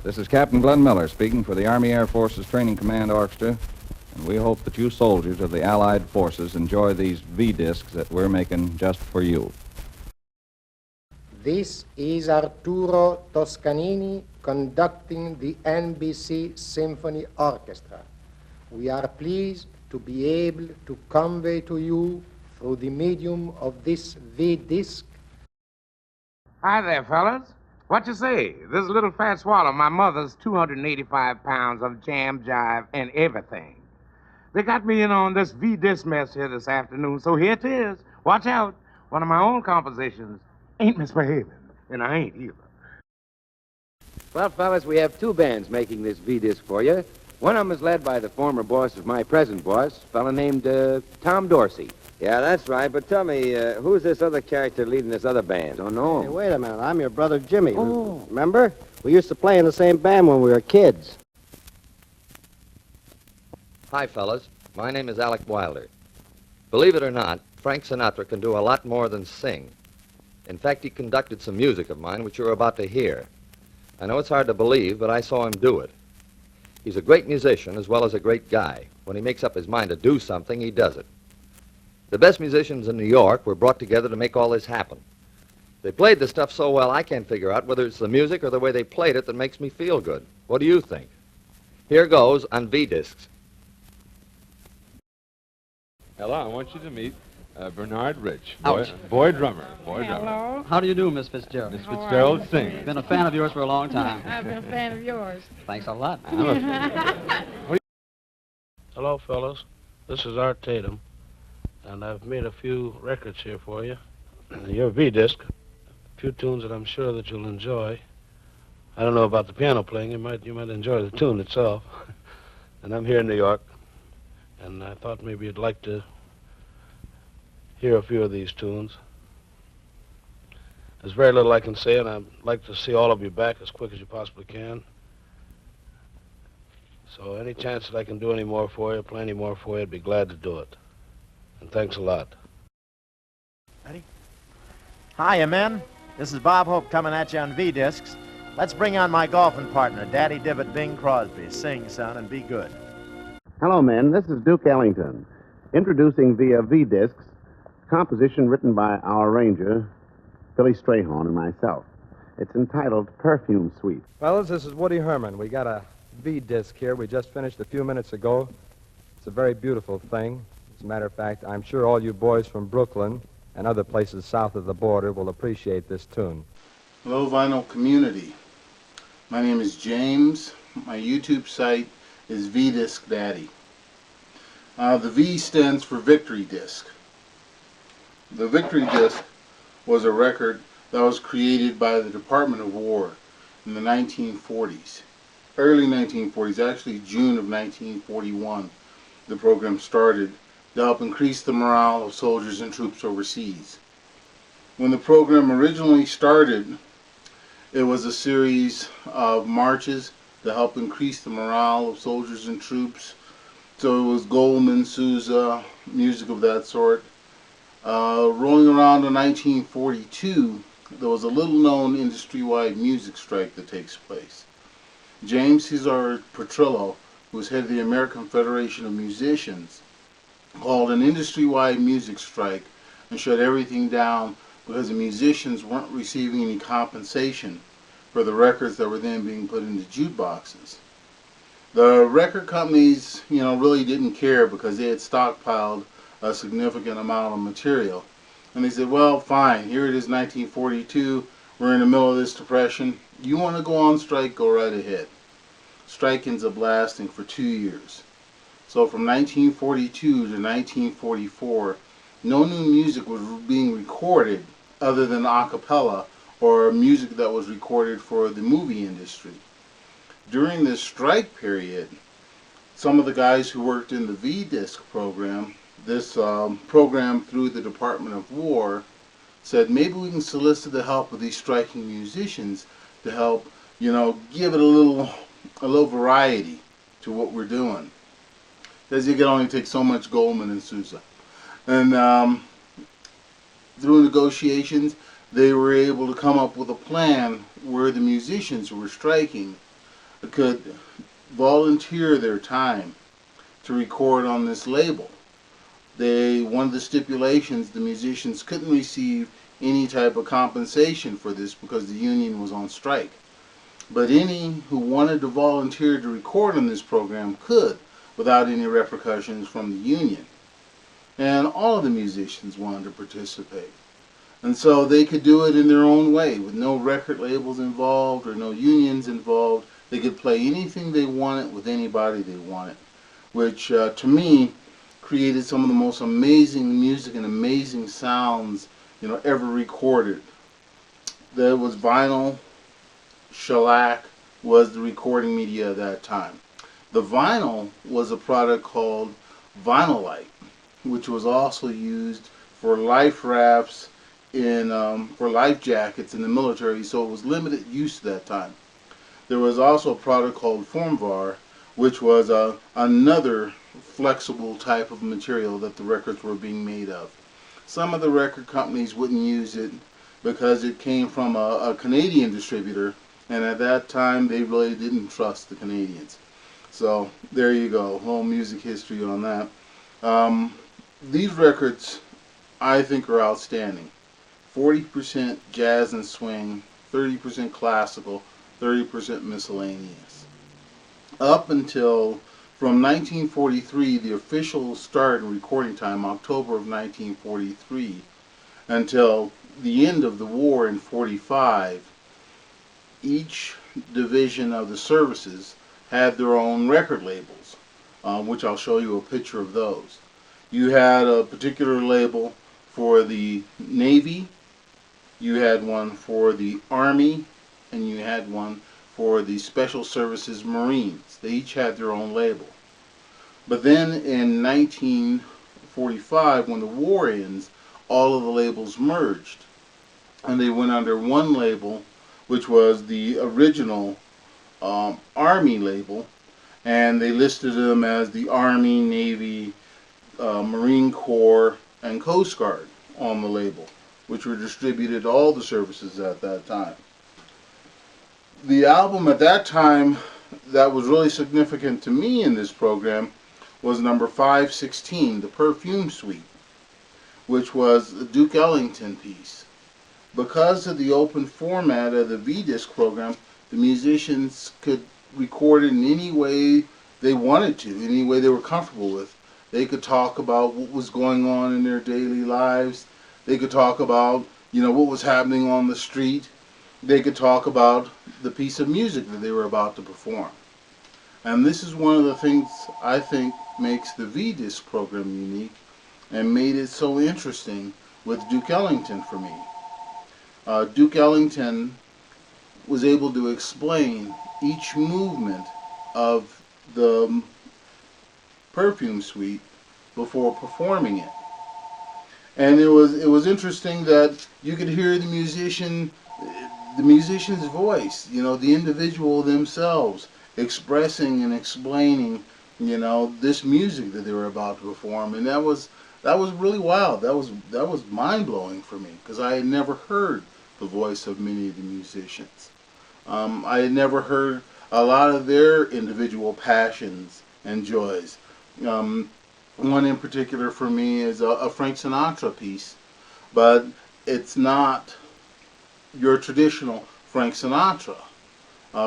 This is Captain Glenn Miller speaking for the Army Air Forces Training Command Orchestra, and we hope that you soldiers of the Allied forces enjoy these V-discs that we're making just for you. This is Arturo Toscanini conducting the NBC Symphony Orchestra. We are pleased to be able to convey to you through the medium of this V-disc. Hi there, fellas. What you say? This is a little fat swallow, my mother's 285 pounds of jam, jive, and everything. They got me in on this V-disc mess here this afternoon, so here it is. Watch out. One of my own compositions ain't misbehaving, and I ain't either. Well, fellas, we have two bands making this V-disc for you. One of them is led by the former boss of my present boss, a fella named Tom Dorsey. Yeah, that's right. But tell me, who's this other character leading this other band? Don't know Hey, him. wait a minute. I'm your brother Jimmy. Oh. Remember? We used to play in the same band when we were kids. Hi, fellas. My name is Alec Wilder. Believe it or not, Frank Sinatra can do a lot more than sing. In fact, he conducted some music of mine, which you're about to hear. I know it's hard to believe, but I saw him do it. He's a great musician as well as a great guy. When he makes up his mind to do something, he does it. The best musicians in New York were brought together to make all this happen. They played the stuff so well, I can't figure out whether it's the music or the way they played it that makes me feel good. What do you think? Here goes on V-discs. Hello, I want you to meet Bernard Rich, Ouch. boy drummer. Drummer. Hello. How do you do, Miss Fitzgerald? Miss How are Fitzgerald you? sings. Been a fan of yours for a long time. I've been a fan of yours. Thanks a lot. Hello, fellas. This is Art Tatum, and I've made a few records here for you. Your V-disc, a few tunes that I'm sure that you'll enjoy. I don't know about the piano playing. You might enjoy the tune itself. And I'm here in New York, and I thought maybe you'd like to hear a few of these tunes. There's very little I can say, and I'd like to see all of you back as quick as you possibly can. So any chance that I can do any more for you, play any more for you, I'd be glad to do it. And thanks a lot. Ready? Hiya, men. This is Bob Hope coming at you on V-discs. Let's bring on my golfing partner, Daddy Divot Bing Crosby. Sing, son, and be good. Hello, men. This is Duke Ellington, introducing via V-discs, composition written by our arranger, Philly Strayhorn, and myself. It's entitled Perfume Suite. Fellas, this is Woody Herman. We got a V-disc here we just finished a few minutes ago. It's a very beautiful thing. As a matter of fact, I'm sure all you boys from Brooklyn and other places south of the border will appreciate this tune. Hello, Vinyl Community. My name is James. My YouTube site is V-DISCDADDY. The V stands for Victory Disc. The Victory Disc was a record that was created by the Department of War in the 1940s. Early 1940s, actually June of 1941, the program started to help increase the morale of soldiers and troops overseas. When the program originally started, it was a series of marches to help increase the morale of soldiers and troops. So it was Goldman, Sousa, music of that sort. Rolling around in 1942, there was a little-known industry-wide music strike that takes place. James Cesar Petrillo, who was head of the American Federation of Musicians, called an industry-wide music strike and shut everything down because the musicians weren't receiving any compensation for the records that were then being put into jukeboxes. The record companies, really didn't care because they had stockpiled a significant amount of material. And they said, well, fine, here it is 1942, we're in the middle of this depression. You want to go on strike, go right ahead. Strike ends up lasting for 2 years. So from 1942 to 1944, no new music was being recorded other than a cappella or music that was recorded for the movie industry. During this strike period, some of the guys who worked in the V-disc program, this program through the Department of War, said maybe we can solicit the help of these striking musicians to help, give it a little variety to what we're doing. Because you can only take so much Goldman and Sousa. And through negotiations, they were able to come up with a plan where the musicians who were striking could volunteer their time to record on this label. One of the stipulations, the musicians couldn't receive any type of compensation for this because the union was on strike. But any who wanted to volunteer to record on this program could, without any repercussions from the union. And all of the musicians wanted to participate. And so they could do it in their own way, with no record labels involved or no unions involved. They could play anything they wanted with anybody they wanted, which to me created some of the most amazing music and amazing sounds ever recorded. There was vinyl, shellac was the recording media at that time. The vinyl was a product called Vinylite, which was also used for life rafts for life jackets in the military, so it was limited use at that time. There was also a product called Formvar, which was another flexible type of material that the records were being made of. Some of the record companies wouldn't use it because it came from a Canadian distributor, and at that time they really didn't trust the Canadians. So there you go, whole music history on that. These records, I think, are outstanding. 40% jazz and swing, 30% classical, 30% miscellaneous. Up until from 1943, the official start in recording time, October of 1943, until the end of the war in 45, each division of the services had their own record labels, which I'll show you a picture of those. You had a particular label for the Navy, you had one for the Army, and you had one for the Special Services Marines. They each had their own label. But then in 1945, when the war ends, all of the labels merged, and they went under one label, which was the original Army label, and they listed them as the Army, Navy, Marine Corps, and Coast Guard on the label, which were distributed to all the services at that time. The album at that time that was really significant to me in this program was number 516, the Perfume Suite, which was a Duke Ellington piece. Because of the open format of the V-Disc program, the musicians could record it in any way they wanted to, any way they were comfortable with. They could talk about what was going on in their daily lives. They could talk about, what was happening on the street. They could talk about the piece of music that they were about to perform. And this is one of the things I think makes the V-Disc program unique and made it so interesting with Duke Ellington for me. Duke Ellington was able to explain each movement of the Perfume Suite before performing it. And it was interesting that you could hear the musician's voice, the individual themselves expressing and explaining, this music that they were about to perform, and that was really wild. That was mind-blowing for me because I had never heard the voice of many of the musicians. I had never heard a lot of their individual passions and joys. One in particular for me is a Frank Sinatra piece, but it's not your traditional Frank Sinatra.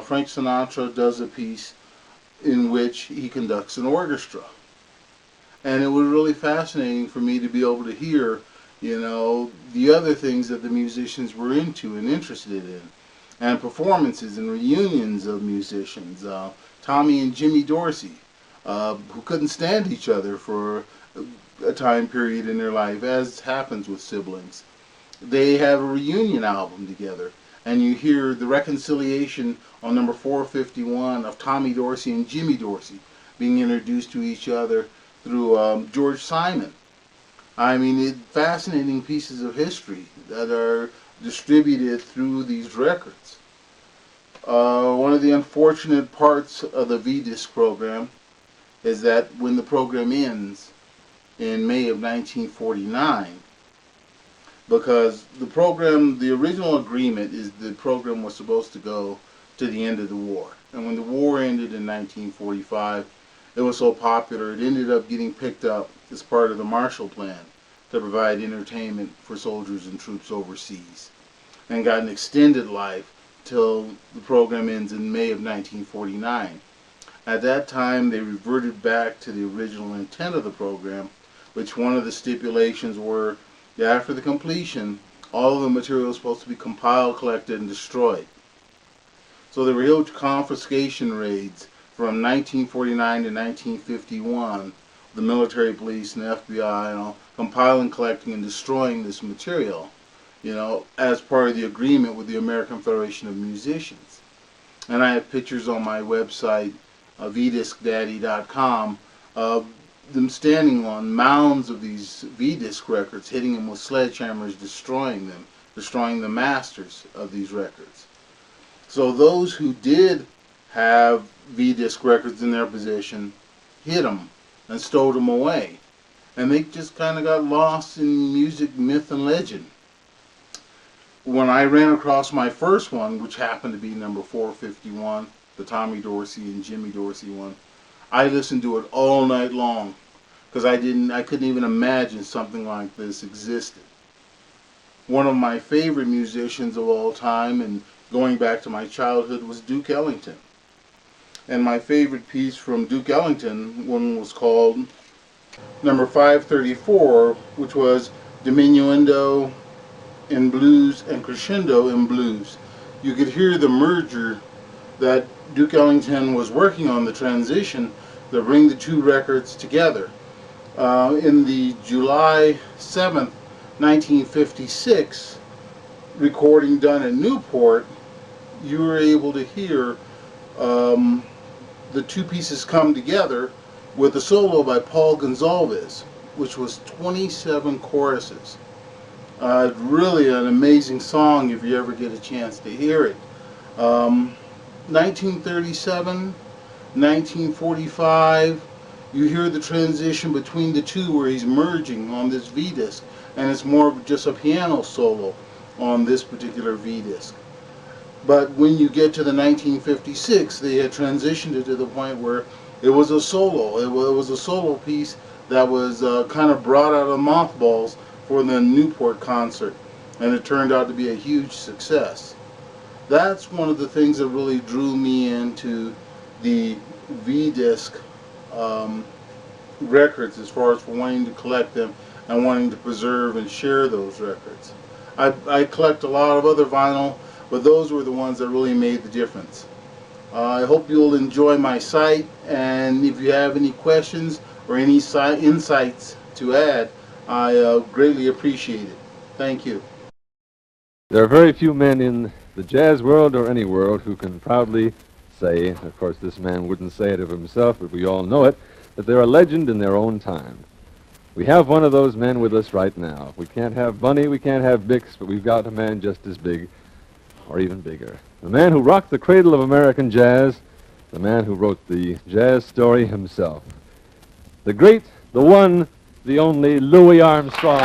Frank Sinatra does a piece in which he conducts an orchestra. And it was really fascinating for me to be able to hear, the other things that the musicians were into and interested in, and performances and reunions of musicians. Tommy and Jimmy Dorsey, who couldn't stand each other for a time period in their life, as happens with siblings. They have a reunion album together, and you hear the reconciliation on number 451 of Tommy Dorsey and Jimmy Dorsey being introduced to each other through George Simon. I mean, fascinating pieces of history that are distributed through these records. One of the unfortunate parts of the V-Disc program is that when the program ends in May of 1949, because the original agreement is the program was supposed to go to the end of the war. And when the war ended in 1945, it was so popular it ended up getting picked up as part of the Marshall Plan to provide entertainment for soldiers and troops overseas, and got an extended life till the program ends in May of 1949. At that time, they reverted back to the original intent of the program, which one of the stipulations were that after the completion, all of the material was supposed to be compiled, collected, and destroyed. So there were huge confiscation raids from 1949 to 1951, the military police and the FBI, compiling, collecting, and destroying this material, as part of the agreement with the American Federation of Musicians. And I have pictures on my website, VDISCDADDY.com, of them standing on mounds of these V-disc records, hitting them with sledgehammers, destroying them, destroying the masters of these records. So those who did have V-disc records in their possession hid them and stowed them away. And they just kind of got lost in music, myth, and legend. When I ran across my first one, which happened to be number 451, the Tommy Dorsey and Jimmy Dorsey one, I listened to it all night long because I couldn't even imagine something like this existed. One of my favorite musicians of all time, and going back to my childhood, was Duke Ellington. And my favorite piece from Duke Ellington, one was called number 534, which was Diminuendo in blues and crescendo in blues. You could hear the merger that Duke Ellington was working on, the transition to bring the two records together. In the July 7th, 1956 recording done in Newport, you were able to hear the two pieces come together with a solo by Paul Gonsalves, which was 27 choruses. Really an amazing song if you ever get a chance to hear it. 1937, 1945, you hear the transition between the two where he's merging on this V-disc, and it's more of just a piano solo on this particular V-disc. But when you get to the 1956, they had transitioned it to the point where it was a solo. It was a solo piece that was kind of brought out of mothballs for the Newport concert, and it turned out to be a huge success. That's one of the things that really drew me into the V-disc records, as far as for wanting to collect them and wanting to preserve and share those records. I collect a lot of other vinyl, but those were the ones that really made the difference. I hope you'll enjoy my site, and if you have any questions or any insights to add, I greatly appreciate it. Thank you. There are very few men in the jazz world or any world who can proudly say, of course this man wouldn't say it of himself, but we all know it, that they're a legend in their own time. We have one of those men with us right now. We can't have Bunny, we can't have Bix, but we've got a man just as big, or even bigger. The man who rocked the cradle of American jazz, the man who wrote the jazz story himself. The great, the one, the only Louis Armstrong.